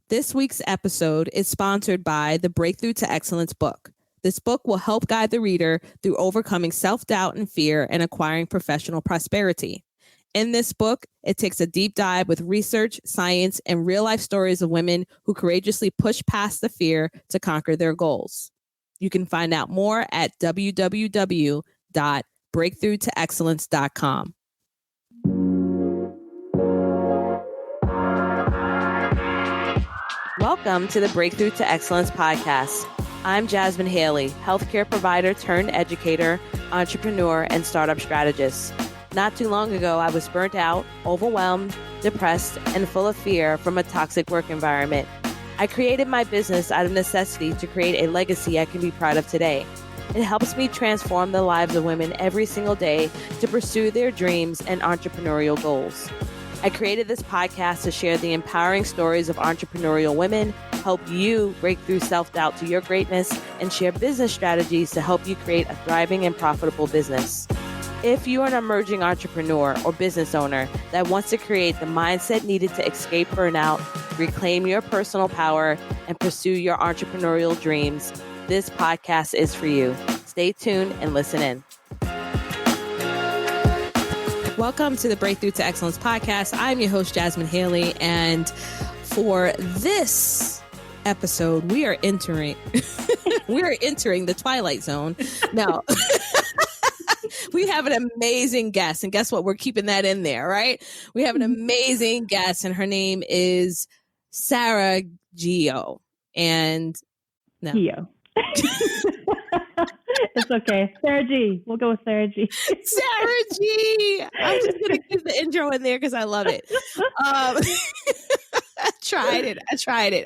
This week's episode is sponsored by the Breakthrough to Excellence book. This book will help guide the reader through overcoming self-doubt and fear and acquiring professional prosperity. In this book, it takes a deep dive with research, science, and real-life stories of women who courageously push past the fear to conquer their goals. You can find out more at www.breakthroughtoexcellence.com. Welcome to the Breakthrough to Excellence podcast. I'm Jasmin Haley, healthcare provider turned educator, entrepreneur, and startup strategist. Not too long ago, I was burnt out, overwhelmed, depressed, and full of fear from a toxic work environment. I created my business out of necessity to create a legacy I can be proud of today. It helps me transform the lives of women every single day to pursue their dreams and entrepreneurial goals. I created this podcast to share the empowering stories of entrepreneurial women, help you break through self-doubt to your greatness, and share business strategies to help you create a thriving and profitable business. If you are an emerging entrepreneur or business owner that wants to create the mindset needed to escape burnout, reclaim your personal power, and pursue your entrepreneurial dreams, this podcast is for you. Stay tuned and listen in. Welcome to the Breakthrough to Excellence podcast. I'm your host, Jasmin Haley, and for this episode, we are entering the Twilight Zone. No. We have an amazing guest, and guess what? We're keeping that in there, right? We have an amazing guest, and her name is Sarah Gio. And no. Gio. It's okay. Sarah G. We'll go with Sarah G. Sarah G. I'm just going to keep the intro in there because I love it. I tried it.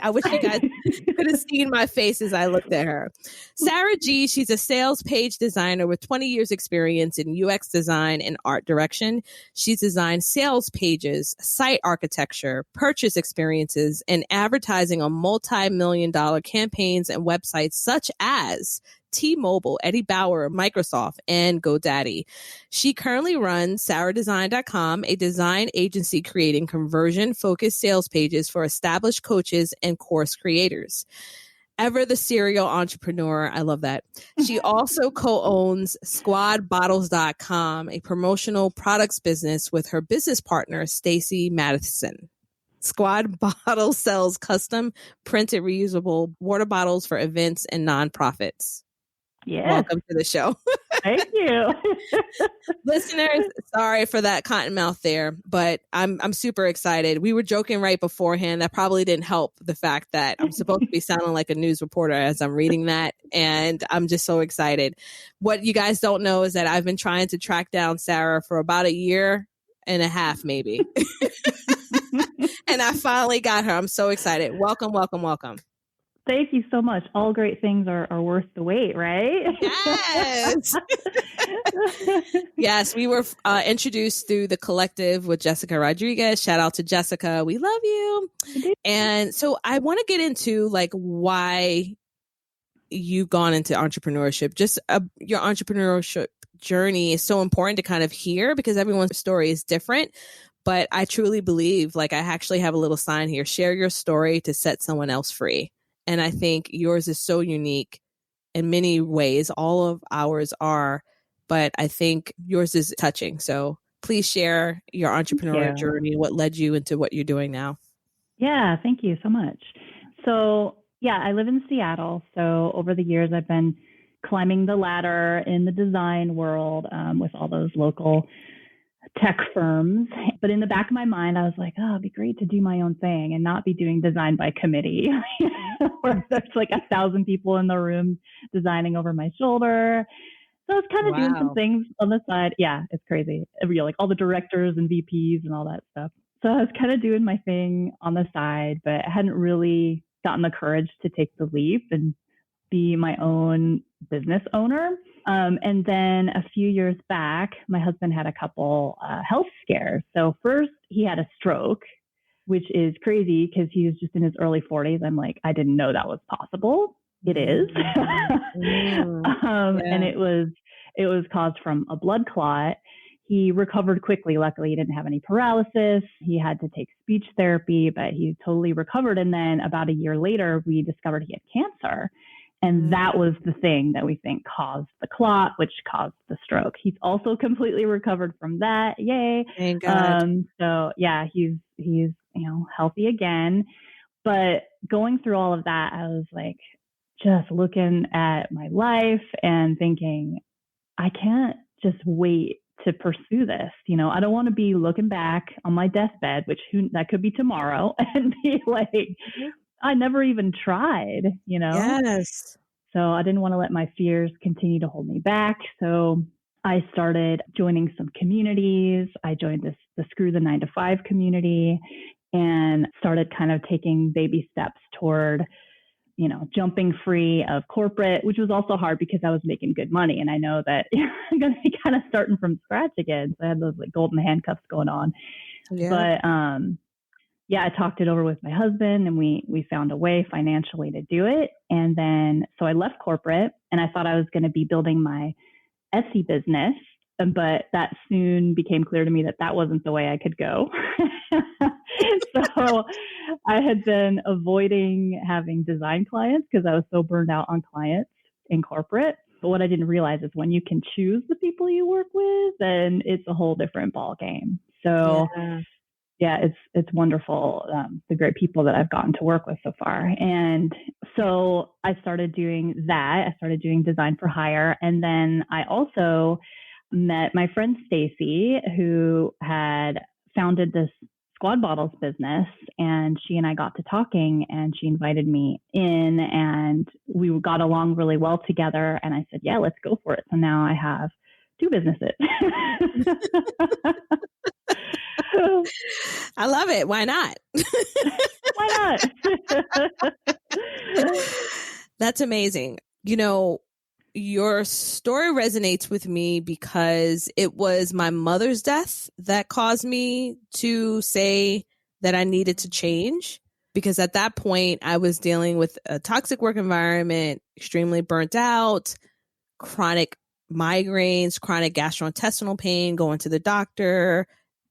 I wish you guys could have seen my face as I looked at her. Sarah G, she's a sales page designer with 20 years experience in UX design and art direction. She's designed sales pages, site architecture, purchase experiences, and advertising on multi-million-dollar campaigns and websites such as T-Mobile, Eddie Bauer, Microsoft, and GoDaddy. She currently runs SarahDesign.com, a design agency creating conversion-focused sales pages for established coaches and course creators. Ever the serial entrepreneur, I love that. She also co-owns SquadBottles.com, a promotional products business with her business partner, Stacy Madison. Squad Bottles sells custom printed reusable water bottles for events and nonprofits. Yeah. Welcome to the show. Thank you. Listeners, sorry for that cotton mouth there, but I'm super excited. We were joking right beforehand. That probably didn't help the fact that I'm supposed to be sounding like a news reporter as I'm reading that. And I'm just so excited. What you guys don't know is that I've been trying to track down Sarah for about a year and a half, maybe. And I finally got her. I'm so excited. Welcome, welcome, welcome. Thank you so much. All great things are worth the wait, right? Yes. Yes, we were introduced through the collective with Jessica Rodriguez. Shout out to Jessica. We love you. And so I want to get into like why you've gone into entrepreneurship. Just your entrepreneurship journey is so important to kind of hear because everyone's story is different. But I truly believe, like I actually have a little sign here, share your story to set someone else free. And I think yours is so unique in many ways. All of ours are, but I think yours is touching. So please share your entrepreneurial journey, what led you into what you're doing now. Yeah, thank you so much. So yeah, I live in Seattle. So over the years, I've been climbing the ladder in the design world with all those local tech firms. But in the back of my mind, I was like, oh, it'd be great to do my own thing and not be doing design by committee where there's like 1,000 people in the room designing over my shoulder. So I was kind of doing some things on the side. Yeah, it's crazy. Like all the directors and VPs and all that stuff. So I was kind of doing my thing on the side, but I hadn't really gotten the courage to take the leap and be my own business owner. And then a few years back, my husband had a couple health scares. So first he had a stroke, which is crazy because he was just in his early 40s. I'm like, I didn't know that was possible. It is. And it was caused from a blood clot. he recovered quickly. Luckily, he didn't have any paralysis. He had to take speech therapy, but he totally recovered. And then about a year later, we discovered he had cancer. And that was the thing that we think caused the clot, which caused the stroke. He's also completely recovered from that. Yay. Thank God. So yeah, he's, healthy again. But going through all of that, I was like, just looking at my life and thinking, I can't just wait to pursue this. I don't want to be looking back on my deathbed, which that could be tomorrow, and be like, I never even tried, Yes. So I didn't want to let my fears continue to hold me back. So I started joining some communities. I joined the Screw the 9 to 5 community and started kind of taking baby steps toward, jumping free of corporate, which was also hard because I was making good money. And I know that I'm going to be kind of starting from scratch again. So I had those like golden handcuffs going on. Yeah. But I talked it over with my husband and we found a way financially to do it. And then, so I left corporate and I thought I was going to be building my Etsy business, but that soon became clear to me that wasn't the way I could go. So I had been avoiding having design clients because I was so burned out on clients in corporate. But what I didn't realize is when you can choose the people you work with, then it's a whole different ball game. So it's wonderful, the great people that I've gotten to work with so far. And so I started doing that. I started doing design for hire. And then I also met my friend Stacy, who had founded this Squad Bottles business, and she and I got to talking and she invited me in and we got along really well together. And I said, yeah, let's go for it. So now I have 2 businesses. I love it. Why not? Why not? That's amazing. Your story resonates with me because it was my mother's death that caused me to say that I needed to change. Because at that point, I was dealing with a toxic work environment, extremely burnt out, chronic migraines, chronic gastrointestinal pain, going to the doctor.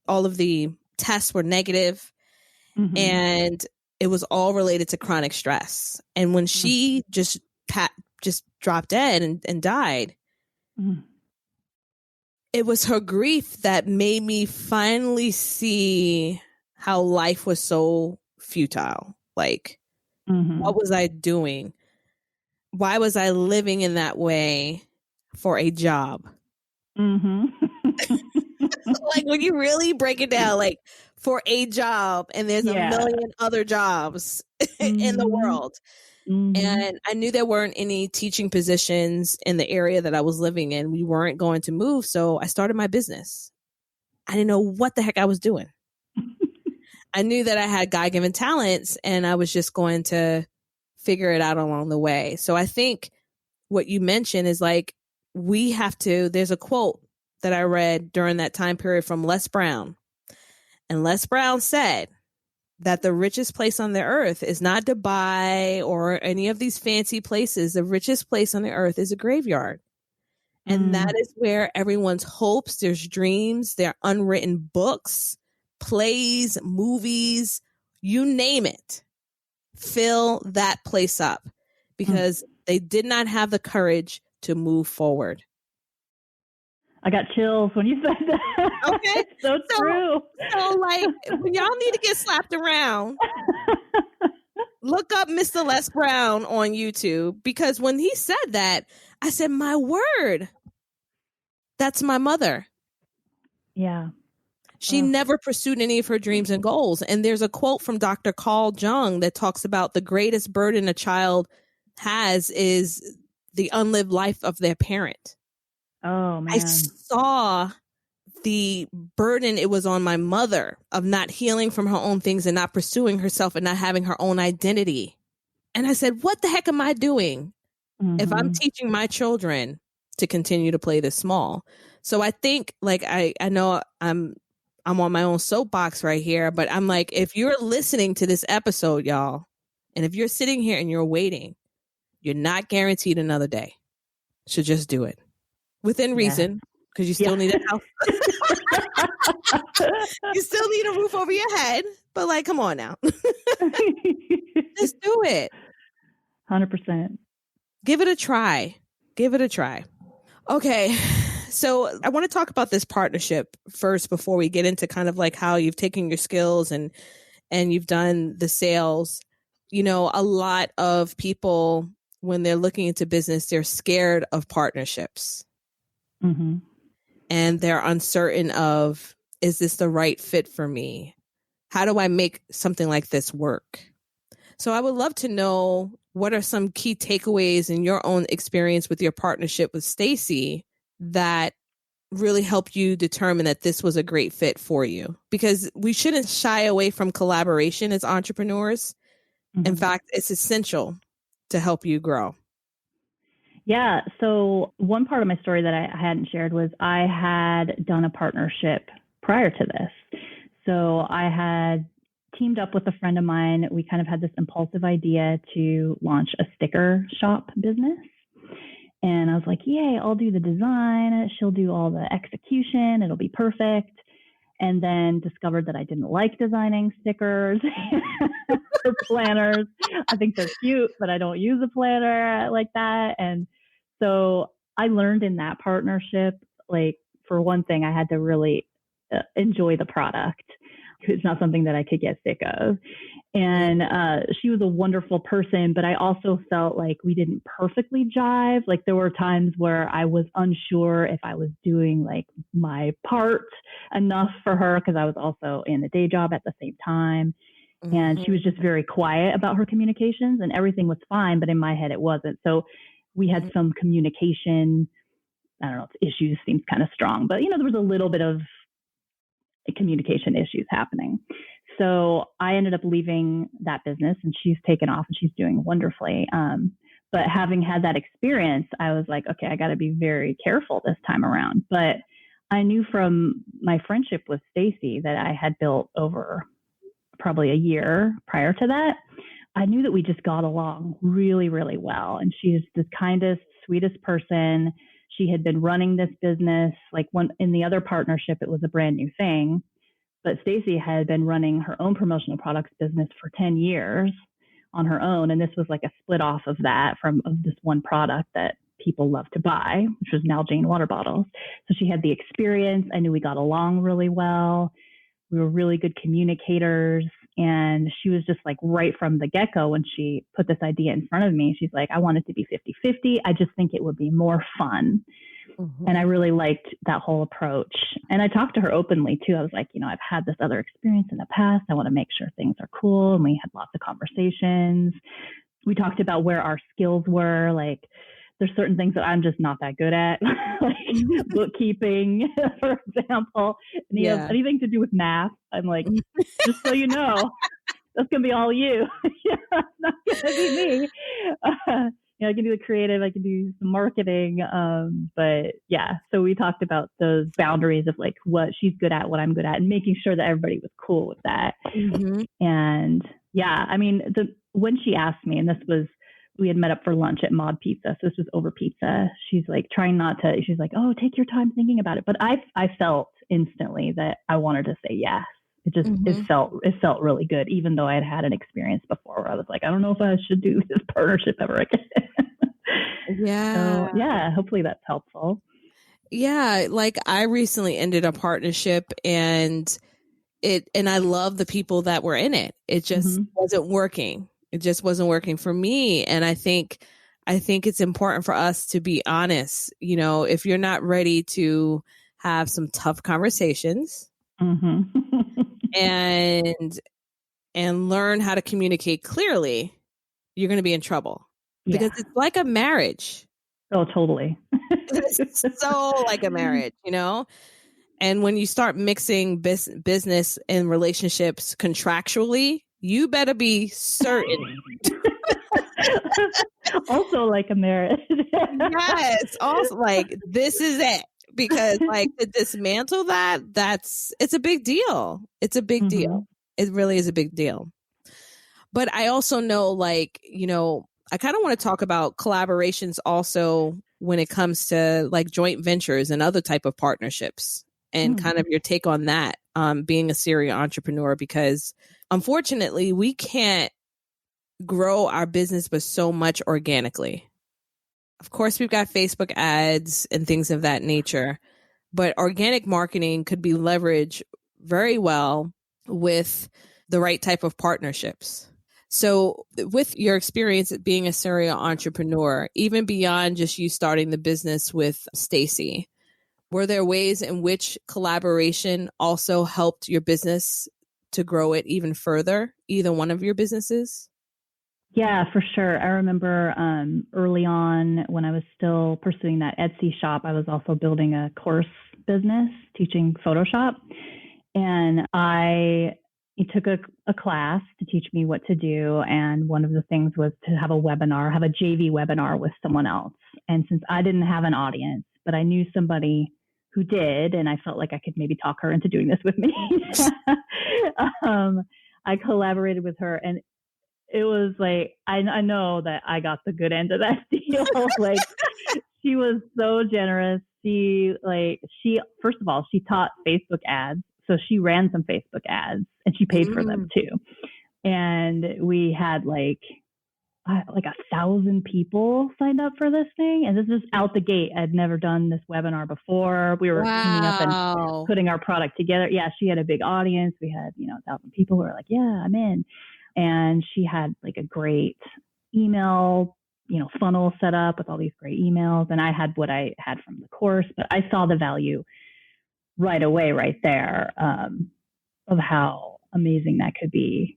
All of the tests were negative. Mm-hmm. And it was all related to chronic stress. And when she just dropped dead and died, it was her grief that made me finally see how life was so futile. Like, what was I doing? Why was I living in that way for a job? Like, when you really break it down, like, for a job, and there's a million other jobs in the world. And I knew there weren't any teaching positions in the area that I was living in. We weren't going to move. So I started my business. I didn't know what the heck I was doing. I knew that I had God-given talents and I was just going to figure it out along the way. So I think what you mentioned is like, there's a quote that I read during that time period from Les Brown. And Les Brown said that the richest place on the earth is not Dubai or any of these fancy places. The richest place on the earth is a graveyard. And that is where everyone's hopes, there's dreams, there are unwritten books, plays, movies, you name it, fill that place up because they did not have the courage to move forward. I got chills when you said that. Okay. so true. So like, when y'all need to get slapped around, look up Mr. Les Brown on YouTube, because when he said that, I said, my word, that's my mother. Yeah. She never pursued any of her dreams and goals. And there's a quote from Dr. Carl Jung that talks about the greatest burden a child has is the unlived life of their parent. Oh, man. I saw the burden it was on my mother of not healing from her own things and not pursuing herself and not having her own identity. And I said, what the heck am I doing if I'm teaching my children to continue to play this small? So I think, like, I know I'm on my own soapbox right here, but I'm like, if you're listening to this episode, y'all, and if you're sitting here and you're waiting, you're not guaranteed another day. So just do it within reason, because because you still need a house. You still need a roof over your head, but like, come on now. Just do it. 100%. Give it a try. Give it a try. Okay. So I want to talk about this partnership first before we get into kind of like how you've taken your skills and you've done the sales. You know, a lot of people, when they're looking into business, they're scared of partnerships. Mm-hmm. And they're uncertain of, is this the right fit for me? How do I make something like this work? So I would love to know, what are some key takeaways in your own experience with your partnership with Stacy that really helped you determine that this was a great fit for you? Because we shouldn't shy away from collaboration as entrepreneurs. Mm-hmm. In fact, it's essential to help you grow. Yeah. So one part of my story that I hadn't shared was I had done a partnership prior to this. So I had teamed up with a friend of mine. We kind of had this impulsive idea to launch a sticker shop business. And I was like, yay, I'll do the design. She'll do all the execution. It'll be perfect. And then discovered that I didn't like designing stickers or planners. I think they're cute, but I don't use a planner like that. And so I learned in that partnership, like, for one thing, I had to really enjoy the product. It's not something that I could get sick of. And she was a wonderful person, but I also felt like we didn't perfectly jive. Like, there were times where I was unsure if I was doing like my part enough for her, because I was also in a day job at the same time. Mm-hmm. And she was just very quiet about her communications, and everything was fine, but in my head it wasn't. So we had some communication, I don't know, issues seems kind of strong, but there was a little bit of communication issues happening. So I ended up leaving that business, and she's taken off and she's doing wonderfully. But having had that experience, I was like, okay, I got to be very careful this time around. But I knew from my friendship with Stacy that I had built over probably a year prior to that. I knew that we just got along really, really well. And she's the kindest, sweetest person. She had been running this business, like in the other partnership, it was a brand new thing. But Stacy had been running her own promotional products business for 10 years on her own. And this was like a split off of that of this one product that people love to buy, which was Nalgene water bottles. So she had the experience. I knew we got along really well. We were really good communicators. And she was just like, right from the get-go, when she put this idea in front of me, she's like, I want it to be 50-50. I just think it would be more fun. Mm-hmm. And I really liked that whole approach. And I talked to her openly too. I was like, I've had this other experience in the past. I want to make sure things are cool. And we had lots of conversations. We talked about where our skills were. Like, there's certain things that I'm just not that good at, like bookkeeping, for example. Anything to do with math, I'm like, just so you know, that's going to be all you. It's not going to be me. I can do the creative, I can do some marketing. But yeah, so we talked about those boundaries of like what she's good at, what I'm good at, and making sure that everybody was cool with that. Mm-hmm. And yeah, I mean, when she asked me, and we had met up for lunch at Mod Pizza. So this was over pizza. She's like she's like, oh, take your time thinking about it. But I felt instantly that I wanted to say yes. It just, mm-hmm. it felt really good, even though I had had an experience before where I was like, I don't know if I should do this partnership ever again. Yeah. So yeah, hopefully that's helpful. Yeah. Like, I recently ended a partnership, and I love the people that were in it. It just mm-hmm. wasn't working. It just wasn't working for me. And I think it's important for us to be honest. If you're not ready to have some tough conversations mm-hmm. and learn how to communicate clearly, you're going to be in trouble. Yeah. Because it's like a marriage. Oh, totally. It's so like a marriage, And when you start mixing business and relationships contractually, you better be certain. Also like a marriage. Yes. Also, like, this is it. Because like, to dismantle it's a big deal. It's a big mm-hmm. deal. It really is a big deal. But I also know, like, I kind of want to talk about collaborations also when it comes to like joint ventures and other type of partnerships, and kind of your take on that, being a serial entrepreneur, because unfortunately we can't grow our business but so much organically. Of course, we've got Facebook ads and things of that nature, but organic marketing could be leveraged very well with the right type of partnerships. So with your experience at being a serial entrepreneur, even beyond just you starting the business with Stacy, were there ways in which collaboration also helped your business to grow it even further, either one of your businesses? Yeah, for sure. I remember early on when I was still pursuing that Etsy shop, I was also building a course business teaching Photoshop. And I took a class to teach me what to do. And one of the things was to have a JV webinar with someone else. And since I didn't have an audience, but I knew somebody who did, and I felt like I could maybe talk her into doing this with me, I collaborated with her. And it was like, I know that I got the good end of that deal. Like, she was so generous. She first of all, she taught Facebook ads. So she ran some Facebook ads and she paid for them too. And we had like 1,000 people signed up for this thing. And this is out the gate. I'd never done this webinar before. We were teaming up and putting our product together. Yeah, she had a big audience. We had, 1,000 people who were like, yeah, I'm in. And she had like a great email, funnel set up with all these great emails. And I had what I had from the course, but I saw the value right away, right there, of how amazing that could be,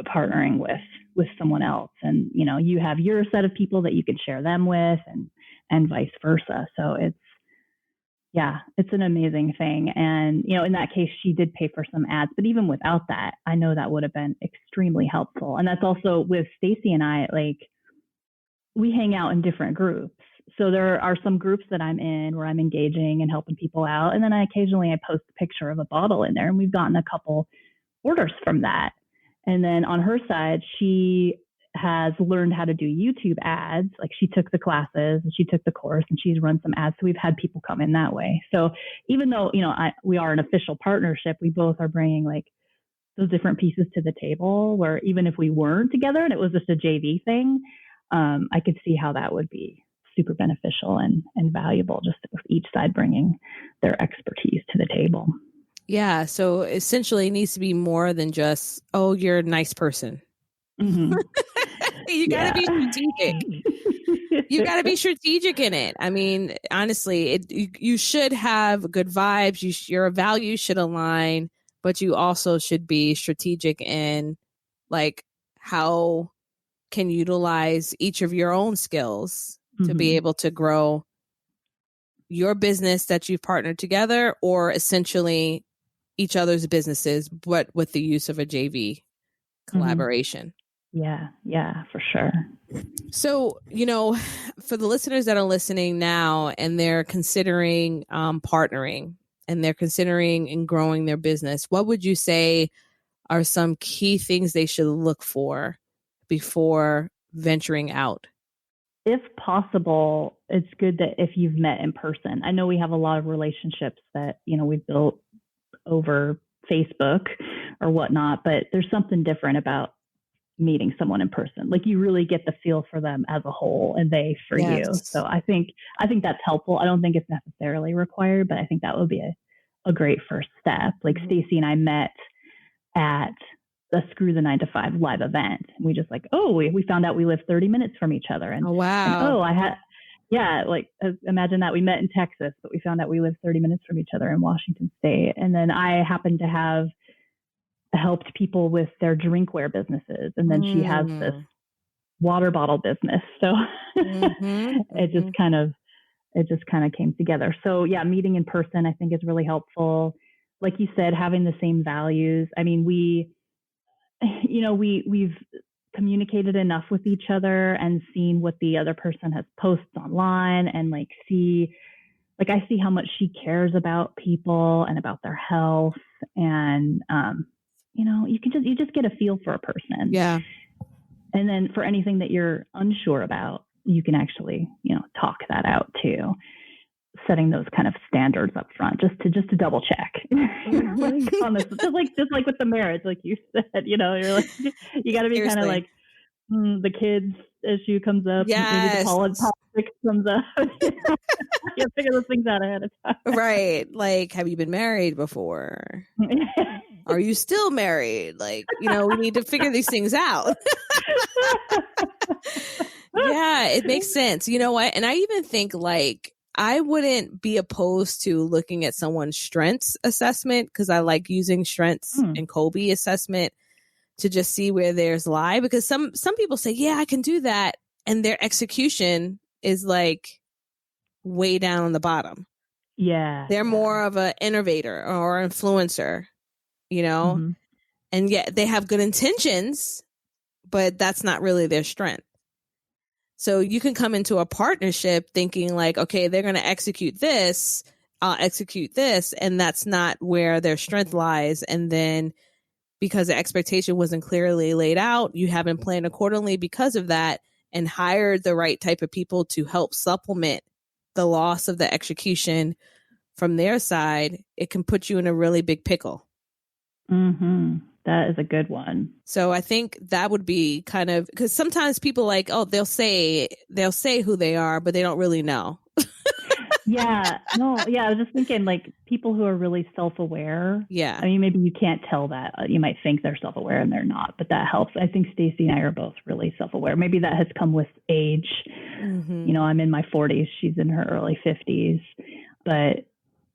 partnering with someone else. And, you have your set of people that you can share them with, and vice versa. So it's an amazing thing. And, in that case, she did pay for some ads, but even without that, I know that would have been extremely helpful. And that's also with Stacy and I, like, we hang out in different groups. So there are some groups that I'm in where I'm engaging and helping people out. And then occasionally I post a picture of a bottle in there, and we've gotten a couple orders from that. And then on her side, she has learned how to do YouTube ads. Like, she took the classes and she took the course and she's run some ads. So we've had people come in that way. So even though, we are an official partnership, we both are bringing like those different pieces to the table, where even if we weren't together and it was just a JV thing, I could see how that would be super beneficial and valuable, just with each side bringing their expertise to the table. Yeah. So essentially it needs to be more than just, oh, you're a nice person. Mm-hmm. You got to be strategic. You got to be strategic in it. I mean, honestly, you should have good vibes. Your values should align, but you also should be strategic in like how can utilize each of your own skills to be able to grow your business that you've partnered together, or essentially each other's businesses, but with the use of a JV collaboration. Yeah, for sure. So, for the listeners that are listening now and they're considering partnering and they're considering and growing their business, what would you say are some key things they should look for before venturing out? If possible, it's good that if you've met in person. I know we have a lot of relationships that, we've built over Facebook or whatnot, but there's something different about meeting someone in person. Like, you really get the feel for them as a whole and they for you. So I think that's helpful. I don't think it's necessarily required, but I think that would be a great first step. Like, Stacy and I met at the Screw the 9 to 5 live event. And we just we found out we live 30 minutes from each other. And, imagine that we met in Texas, but we found out we live 30 minutes from each other in Washington State. And then I happened to have helped people with their drinkware businesses. And then she has this water bottle business. So it just kind of came together. So yeah, meeting in person, I think, is really helpful. Like you said, having the same values. I mean, we've communicated enough with each other and seen what the other person has posted online, and I see how much she cares about people and about their health. And, you just get a feel for a person. Yeah. And then for anything that you're unsure about, you can actually, talk that out too. Setting those kind of standards up front, just to double check. just like with the marriage, like you said, you're like, you got to be kind of like, the kids issue comes up, maybe the politics comes up. You figure those things out ahead of time. Right. Like, have you been married before? Are you still married? Like, we need to figure these things out. Yeah, it makes sense. You know what? And I even think like, I wouldn't be opposed to looking at someone's strengths assessment, because I like using strengths and Colby assessment to just see where theirs lie. Because some people say, yeah, I can do that. And their execution is like way down on the bottom. Yeah. They're more of an innovator or influencer, and yet they have good intentions, but that's not really their strength. So you can come into a partnership thinking like, okay, they're going to execute this, I'll execute this, and that's not where their strength lies. And then because the expectation wasn't clearly laid out, you haven't planned accordingly because of that, and hired the right type of people to help supplement the loss of the execution from their side, it can put you in a really big pickle. That is a good one. So I think that would be kind of, because sometimes people like, oh, they'll say who they are, but they don't really know. Yeah. No, yeah. I was just thinking like people who are really self-aware. Yeah. I mean, maybe you can't tell that. You might think they're self-aware and they're not, but that helps. I think Stacey and I are both really self-aware. Maybe that has come with age. I'm in my 40s. She's in her early 50s. But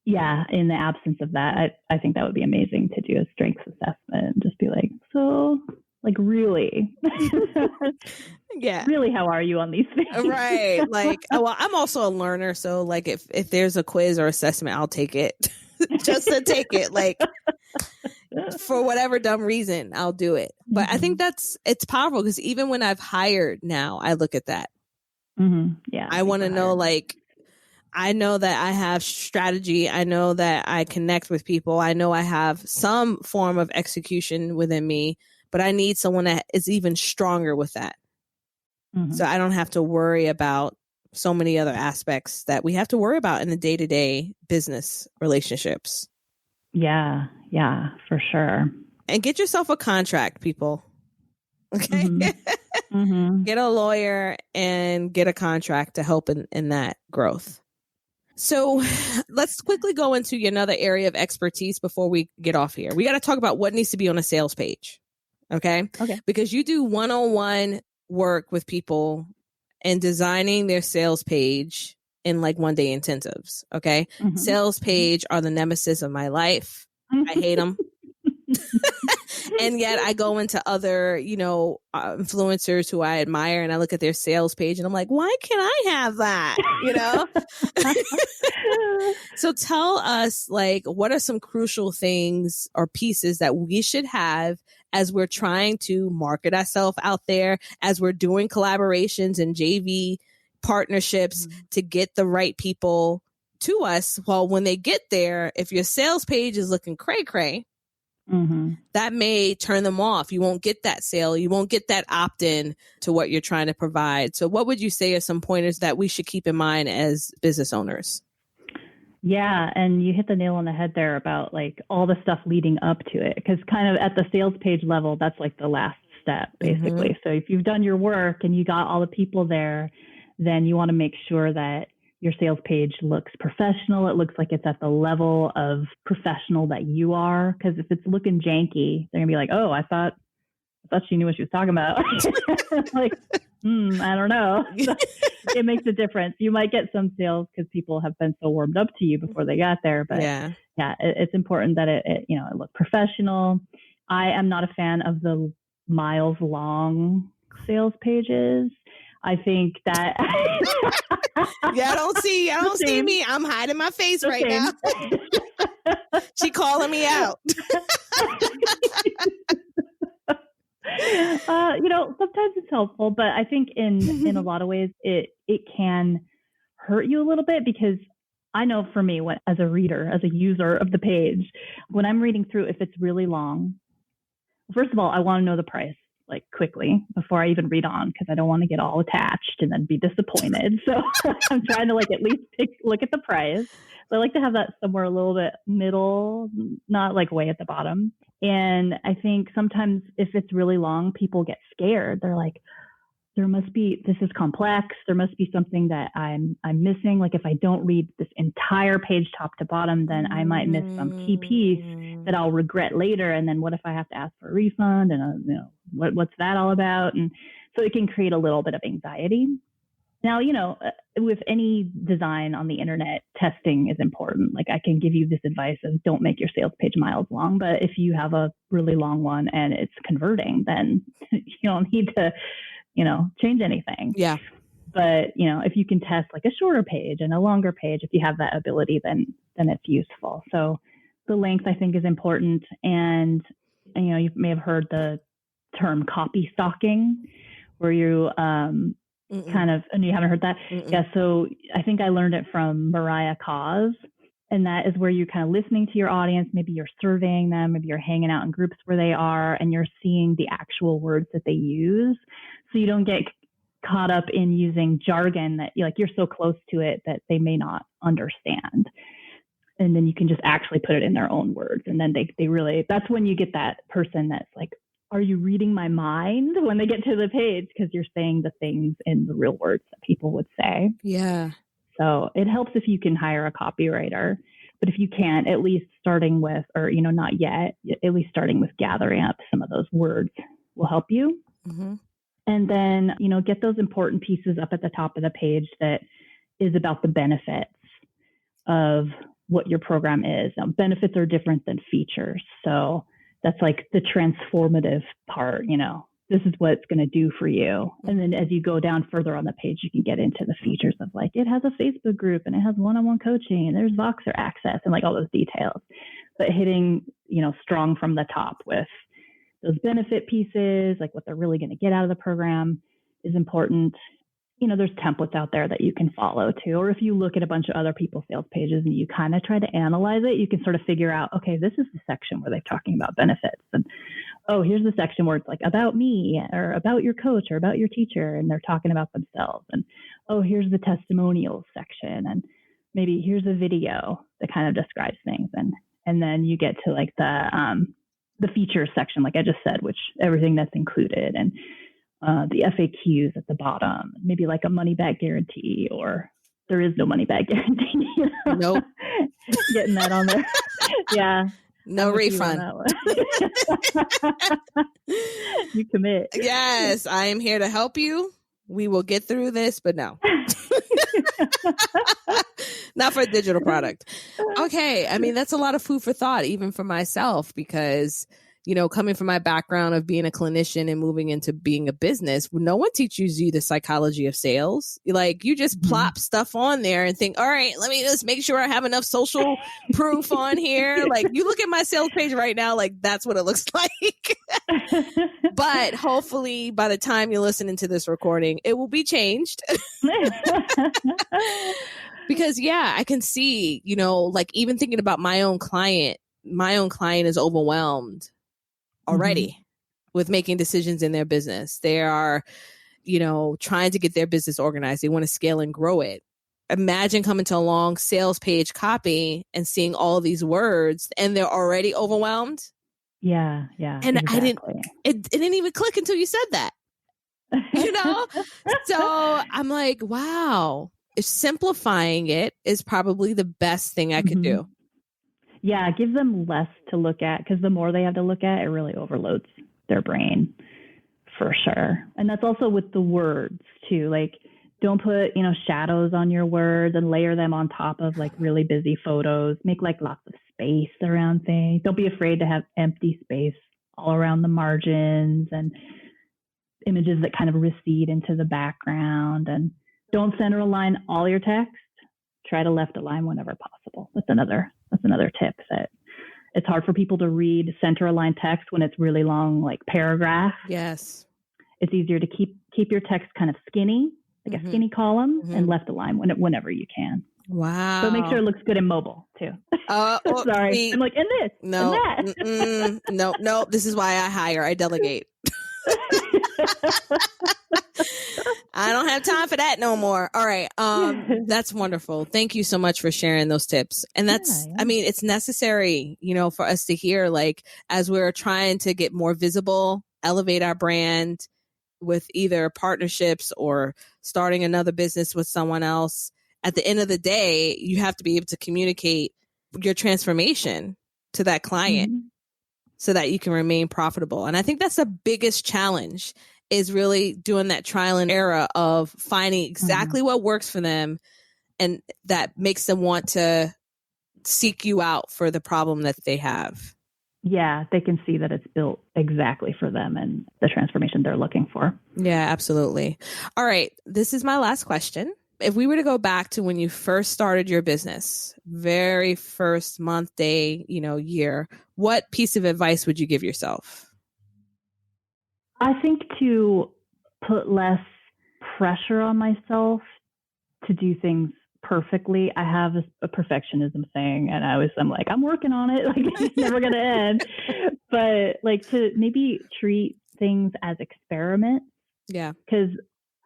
yeah, in the absence of that, I think that would be amazing to do a strengths assessment and just be like, so like really, yeah, really, how are you on these things? Right. Like, well, I'm also a learner. So like if there's a quiz or assessment, I'll take it just to take it. Like for whatever dumb reason, I'll do it. But I think it's powerful because even when I've hired now, I look at that. Yeah. I want to know, like, I know that I have strategy. I know that I connect with people. I know I have some form of execution within me, but I need someone that is even stronger with that. So I don't have to worry about so many other aspects that we have to worry about in the day-to-day business relationships. Yeah, for sure. And get yourself a contract, people. Okay. Get a lawyer and get a contract to help in that growth. So let's quickly go into another area of expertise before we get off here. We got to talk about what needs to be on a sales page. Okay. Because you do one-on-one work with people and designing their sales page in like 1-day intensives. Okay. Sales page are the nemesis of my life. I hate them. And yet I go into other, influencers who I admire and I look at their sales page and I'm like, why can't I have that? So tell us, like, what are some crucial things or pieces that we should have as we're trying to market ourselves out there, as we're doing collaborations and JV partnerships to get the right people to us? Well, when they get there, if your sales page is looking cray-cray, that may turn them off. You won't get that sale. You won't get that opt-in to what you're trying to provide. So what would you say are some pointers that we should keep in mind as business owners? Yeah. And you hit the nail on the head there about like all the stuff leading up to it. Because kind of at the sales page level, that's like the last step, basically. So if you've done your work and you got all the people there, then you want to make sure that your sales page looks professional. It looks like it's at the level of professional that you are. Because if it's looking janky, they're gonna be like, "Oh, I thought she knew what she was talking about." Like, I don't know. So it makes a difference. You might get some sales because people have been so warmed up to you before they got there. But it's important that it look professional. I am not a fan of the miles long sales pages. I think that I don't see me. I'm hiding my face right now. She calling me out. Sometimes it's helpful, but I think in a lot of ways it can hurt you a little bit, because I know for me, as a reader, as a user of the page, when I'm reading through, if it's really long, first of all, I want to know the price. like quickly before I even read on, because I don't want to get all attached and then be disappointed. So I'm trying to like at least look at the price. So I like to have that somewhere a little bit middle, not like way at the bottom. And I think sometimes if it's really long, people get scared. They're like, this is complex. There must be something that I'm missing. Like if I don't read this entire page top to bottom, then I might miss some key piece that I'll regret later. And then what if I have to ask for a refund? And what's that all about? And so it can create a little bit of anxiety. Now, with any design on the internet, testing is important. Like I can give you this advice of don't make your sales page miles long, but if you have a really long one and it's converting, then you don't need to change anything. Yeah. But, if you can test like a shorter page and a longer page, if you have that ability, then it's useful. So the length I think is important. And you may have heard the term copy stalking, where you and you haven't heard that? Mm-mm. Yeah. So I think I learned it from Mariah Cause. And that is where you're kind of listening to your audience. Maybe you're surveying them. Maybe you're hanging out in groups where they are and you're seeing the actual words that they use. So you don't get caught up in using jargon that you're so close to it that they may not understand. And then you can just actually put it in their own words. And then they really, that's when you get that person that's like, are you reading my mind when they get to the page? Because you're saying the things in the real words that people would say. Yeah. So it helps if you can hire a copywriter, but if you can't, at least starting with, or, not yet, at least starting with gathering up some of those words will help you. Mm-hmm. And then, get those important pieces up at the top of the page that is about the benefits of what your program is. Now, benefits are different than features. So that's like the transformative part, this is what it's going to do for you. And then as you go down further on the page, you can get into the features of like, it has a Facebook group and it has one-on-one coaching and there's Voxer access and like all those details. But hitting, strong from the top with those benefit pieces, like what they're really going to get out of the program is important. There's templates out there that you can follow too. Or if you look at a bunch of other people's sales pages and you kind of try to analyze it, you can sort of figure out, okay, this is the section where they're talking about benefits. And oh, here's the section where it's like about me or about your coach or about your teacher. And they're talking about themselves. And oh, here's the testimonials section. And maybe here's a video that kind of describes things. And then you get to like the features section, like I just said, which everything that's included. And the FAQs at the bottom, maybe like a money back guarantee, or there is no money back guarantee. Nope. Getting that on there. Yeah. No refund. You commit. Yes, I am here to help you. We will get through this, but no. Not for a digital product. Okay. I mean, that's a lot of food for thought, even for myself, because coming from my background of being a clinician and moving into being a business, no one teaches you the psychology of sales. Like you just plop stuff on there and think, all right, let me just make sure I have enough social proof on here. Like you look at my sales page right now, like that's what it looks like. But hopefully by the time you're listening to this recording, it will be changed. Because I can see, like even thinking about my own client is overwhelmed already with making decisions in their business. They are, trying to get their business organized. They want to scale and grow it. Imagine coming to a long sales page copy and seeing all these words and they're already overwhelmed. Yeah. And exactly. it didn't even click until you said that, So I'm like, wow, simplifying it is probably the best thing I could do. Yeah, give them less to look at, because the more they have to look at, it really overloads their brain for sure. And that's also with the words too. Like don't put, shadows on your words and layer them on top of like really busy photos. Make like lots of space around things. Don't be afraid to have empty space all around the margins and images that kind of recede into the background. And don't center align all your text. Try to left align whenever possible. That's another tip, that it's hard for people to read center aligned text when it's really long, like paragraph. Yes. It's easier to keep your text kind of skinny, like a skinny column, and left align whenever you can. Wow. So make sure it looks good in mobile too. Sorry. I'm like, and this, no, and that. No. This is why I hire. I delegate. I don't have time for that no more. All right. That's wonderful. Thank you so much for sharing those tips. And that's, I mean, it's necessary, for us to hear, like, as we're trying to get more visible, elevate our brand with either partnerships or starting another business with someone else. At the end of the day, you have to be able to communicate your transformation to that client so that you can remain profitable. And I think that's the biggest challenge, is really doing that trial and error of finding exactly what works for them and that makes them want to seek you out for the problem that they have. Yeah, they can see that it's built exactly for them and the transformation they're looking for. Yeah, absolutely. All right. This is my last question. If we were to go back to when you first started your business, very first month, day, year, what piece of advice would you give yourself? I think to put less pressure on myself to do things perfectly. I have a perfectionism thing, and I'm like, I'm working on it. Like, it's never going to end. But like, to maybe treat things as experiments. Yeah. Because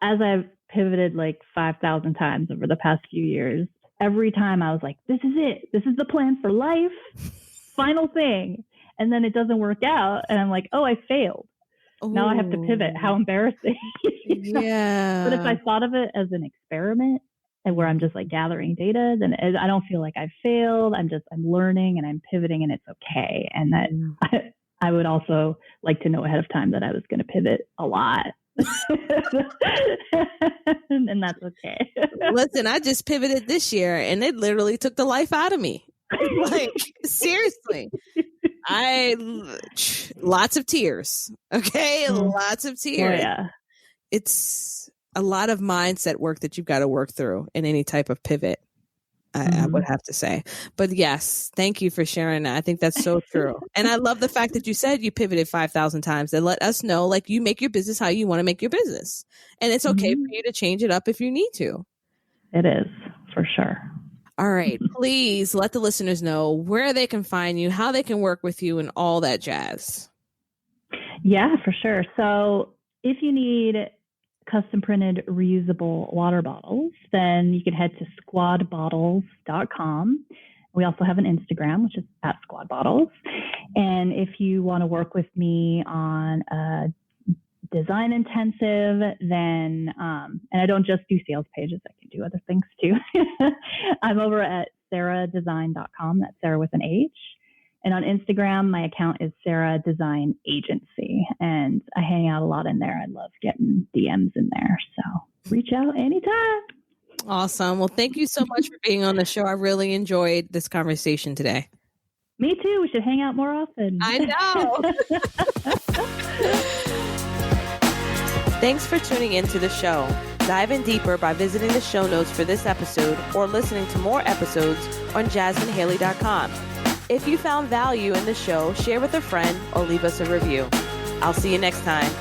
as I've pivoted like 5,000 times over the past few years, every time I was like, this is it. This is the plan for life. Final thing. And then it doesn't work out. And I'm like, oh, I failed. Ooh. Now I have to pivot. How embarrassing. Yeah. But if I thought of it as an experiment and where I'm just like gathering data, then I don't feel like I've failed. I'm learning and I'm pivoting, and it's okay. And that I would also like to know ahead of time that I was going to pivot a lot. And that's okay. Listen, I just pivoted this year and it literally took the life out of me. Like, seriously. Lots of tears. Okay. Lots of tears. Oh, yeah. It's a lot of mindset work that you've got to work through in any type of pivot. I would have to say. But yes, thank you for sharing that. I think that's so true. And I love the fact that you said you pivoted 5,000 times. And let us know, like, you make your business how you want to make your business. And it's okay for you to change it up if you need to. It is, for sure. All right. Please let the listeners know where they can find you, how they can work with you, and all that jazz. Yeah, for sure. So if you need custom printed reusable water bottles, then you can head to squadbottles.com. We also have an Instagram, which is @squadbottles. And if you want to work with me on a design intensive, then, and I don't just do sales pages, I can do other things too. I'm over at sarahdesign.com. That's Sarah with an H. And on Instagram, my account is Sarah Design Agency, and I hang out a lot in there. I love getting DMs in there. So reach out anytime. Awesome. Well, thank you so much for being on the show. I really enjoyed this conversation today. Me too. We should hang out more often. I know. Thanks for tuning into the show. Dive in deeper by visiting the show notes for this episode or listening to more episodes on jasminhaley.com. If you found value in the show, share with a friend or leave us a review. I'll see you next time.